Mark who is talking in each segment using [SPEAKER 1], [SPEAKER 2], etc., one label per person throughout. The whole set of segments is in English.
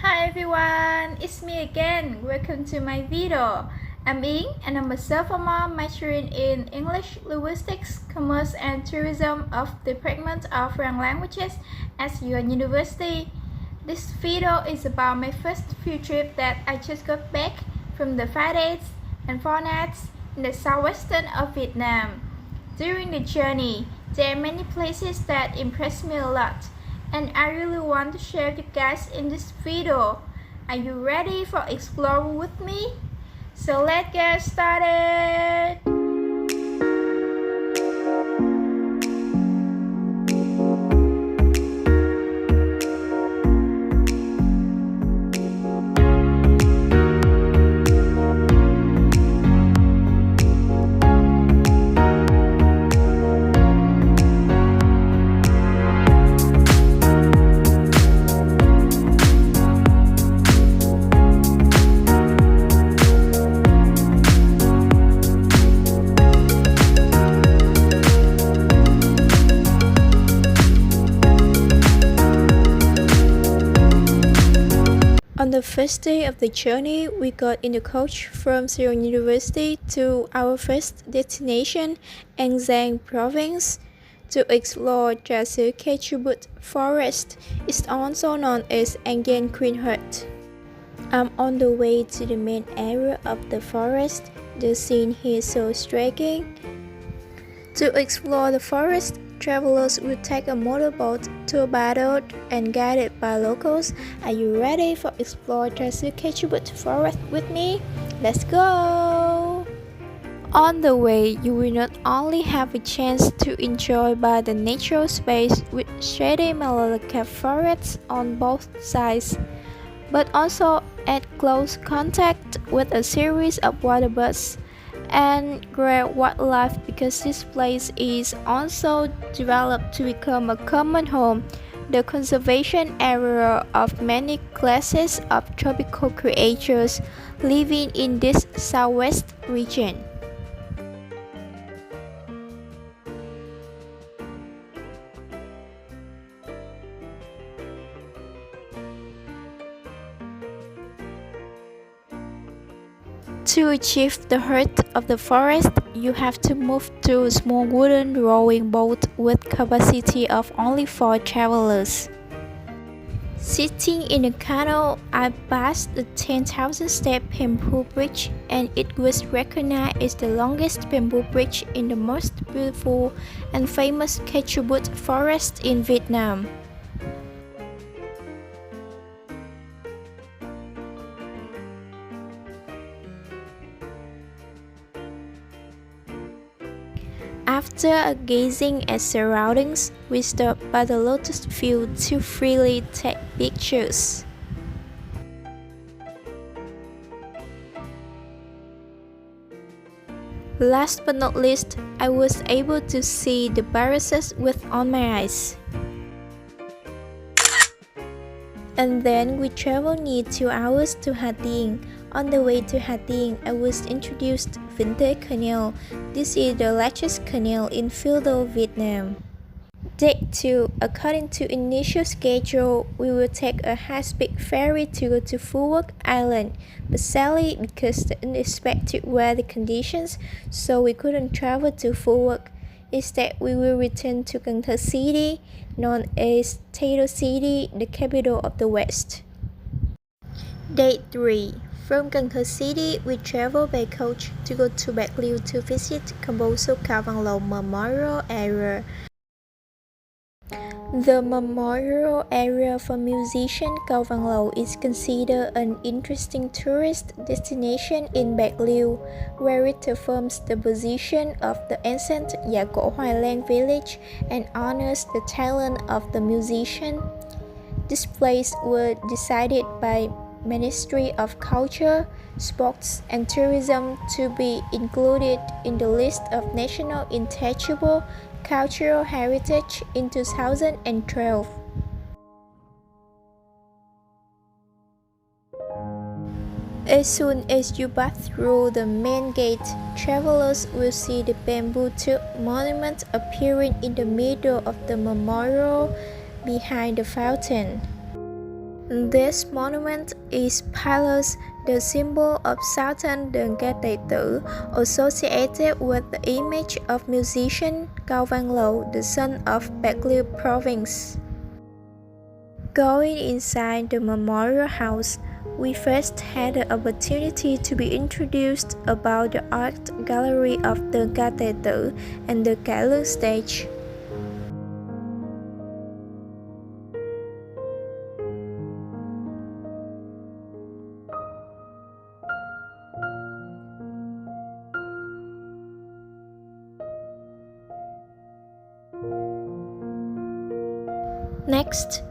[SPEAKER 1] Hi everyone, it's me again. Welcome to my video. I'm Ying and I'm a sophomore majoring in English Linguistics, Commerce and Tourism of Department of Foreign Languages at Saigon University. This video is about my first field trip that I just got back from the 5 days and 4 nights in the Southwestern of Vietnam. During the journey, there are many places that impressed me a lot, and I really want to share with you guys in this video. Are you ready for exploring with me? So let's get started! On the first day of the journey, we got in the coach from Saigon University to our first destination, Giang Province, to explore the Cajuput forest. It's also known as Giang Queen Hut. I'm on the way to the main area of the forest. The scene here is so striking. To explore the forest, travelers will take a motorboat to a pagoda and guided by locals. Are you ready for explore the Cajuput forest with me? Let's go! On the way, you will not only have a chance to enjoy by the natural space with shady Malacca forests on both sides, but also at close contact with a series of waterbirds and great wildlife, because this place is also developed to become a common home, the conservation area of many classes of tropical creatures living in this southwest region. To achieve the heart of the forest, you have to move through a small wooden rowing boat with capacity of only 4 travelers. Sitting in a canoe, I passed the 10,000-step bamboo bridge, and it was recognized as the longest bamboo bridge in the most beautiful and famous Cajuput forest in Vietnam. After gazing at surroundings, we stopped by the lotus field to freely take pictures. Last but not least, I was able to see the barracks with on my eyes. And then we traveled near 2 hours to HIEU. On the way to HIEU, I was introduced to Vintage Canal. This is the largest canal in feudal Vietnam. Day 2, according to initial schedule, we will take a high-speed ferry to go to Phu Quoc Island, but sadly, because the unexpected weather conditions, so we couldn't travel to Phu Quoc. Instead, we will return to Cang Thơ City, known as Tato City, the capital of the West. Day 3. From Cang Thơ City, we travel by coach to go to Lieu to visit Composer Cao Văn Lầu Memorial Area. The memorial area for musician Cao Văn Lầu is considered an interesting tourist destination in Lieu, where it affirms the position of the ancient Gia Cổ Hoài Lang village and honors the talent of the musician. This place was decided by Ministry of Culture, Sports and Tourism to be included in the list of National Intangible Cultural Heritage in 2012. As soon as you pass through the main gate, travelers will see the bamboo tube monument appearing in the middle of the memorial behind the fountain. This monument is Palace, the symbol of Sultan Gandhi, associated with the image of musician Cao Văn Lầu, the son of Lieu Province. Going inside the memorial house, we first had the opportunity to be introduced about the art gallery of the Gandhi and the Lieu stage. Next,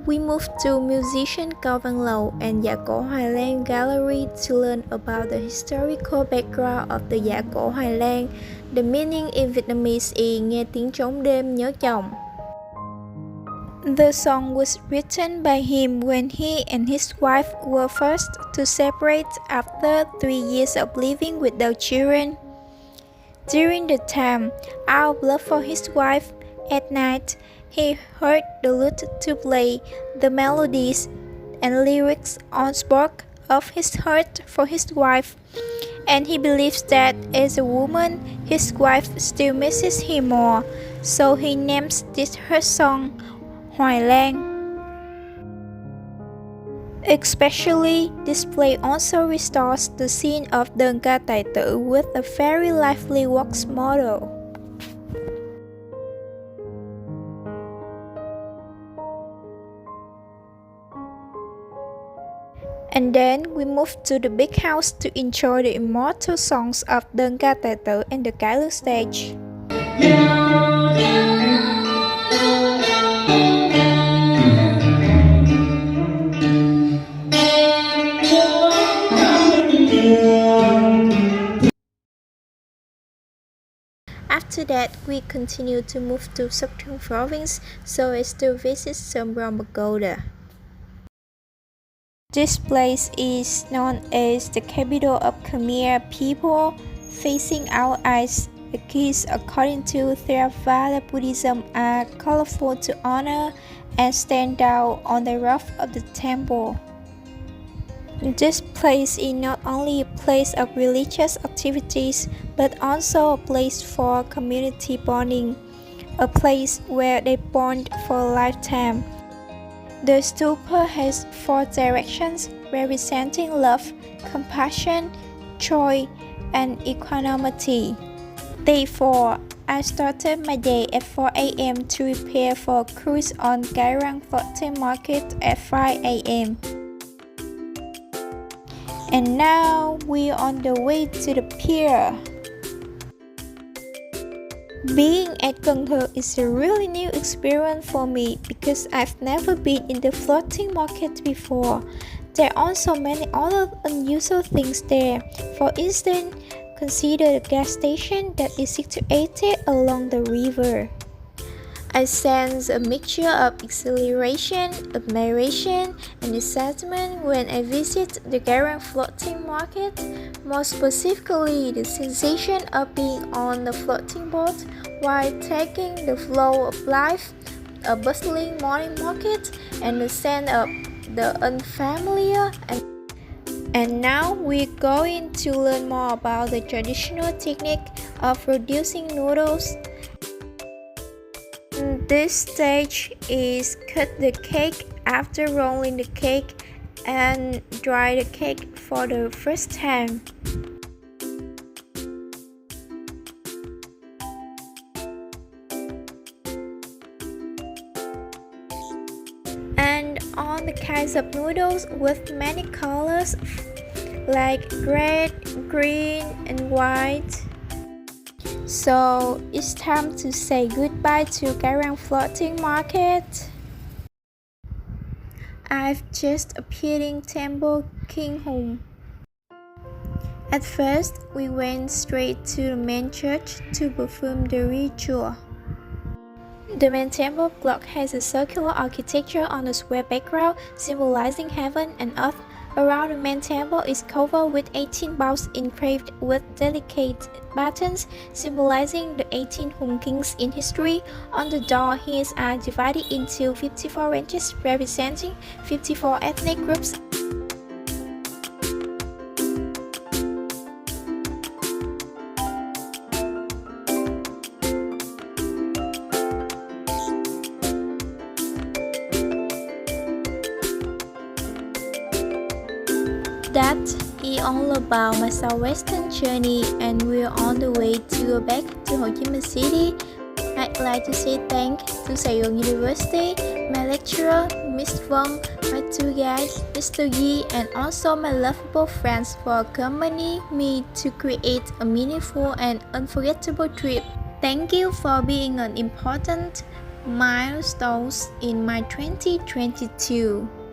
[SPEAKER 1] we moved to musician Cao Văn Lầu and Dạ Cổ Hoài Lang Gallery to learn about the historical background of the Dạ Cổ Hoài Lang. The meaning in Vietnamese is nghe tiếng trống đêm nhớ chồng. The song was written by him when he and his wife were forced to separate after 3 years of living without children. During the time, out of love for his wife, at night, he heard the lute to play the melodies and lyrics on spark of his heart for his wife, and he believes that as a woman, his wife still misses him more, so he names this her song Hoài Lang. Especially, this play also restores the scene of the Tài Tử with a very lively wax model. And then we moved to the big house to enjoy the immortal songs of the Tài Tử and the Lieu stage. After that, we continued to move to Soc Trang Province so as to visit Som Rong pagoda. This place is known as the capital of Khmer people. Facing our eyes, the keys according to Theravada Buddhism are colorful to honor and stand out on the roof of the temple. This place is not only a place of religious activities, but also a place for community bonding, a place where they bond for a lifetime. The stupa has 4 directions representing love, compassion, joy, and equanimity. Therefore, I started my day at 4 a.m. to prepare for a cruise on Giang floating market at 5 a.m. And now we're on the way to the pier. Being at Cần Thơ is a really new experience for me because I've never been in the floating market before. There are also many other unusual things there. For instance, consider the gas station that is situated along the river. I sense a mixture of exhilaration, admiration, and excitement when I visit the Giang floating market, more specifically the sensation of being on the floating boat while taking the flow of life, a bustling morning market, and the scent of the unfamiliar. And now we're going to learn more about the traditional technique of producing noodles. This stage is cut the cake after rolling the cake and dry the cake for the first time. And on the kinds of noodles with many colors like red, green, and white. So it's time to say goodbye to Giang floating market. I've just appeared in Temple King Hùng. At first, we went straight to the main church to perform the ritual. The main temple block has a circular architecture on a square background, symbolizing heaven and earth Around the main table is covered with 18 bowls engraved with delicate buttons, symbolizing the 18 Hung kings in history. On the door, hymns are divided into 54 ranges representing 54 ethnic groups. That is all about my southwestern journey, and we're on the way to go back to Ho Chi Minh City. I'd like to say thanks to Saigon University, my lecturer, Miss Vong, my tour guide, Mr. Yi, and also my lovable friends for accompanying me to create a meaningful and unforgettable trip. Thank you for being an important milestone in my 2022.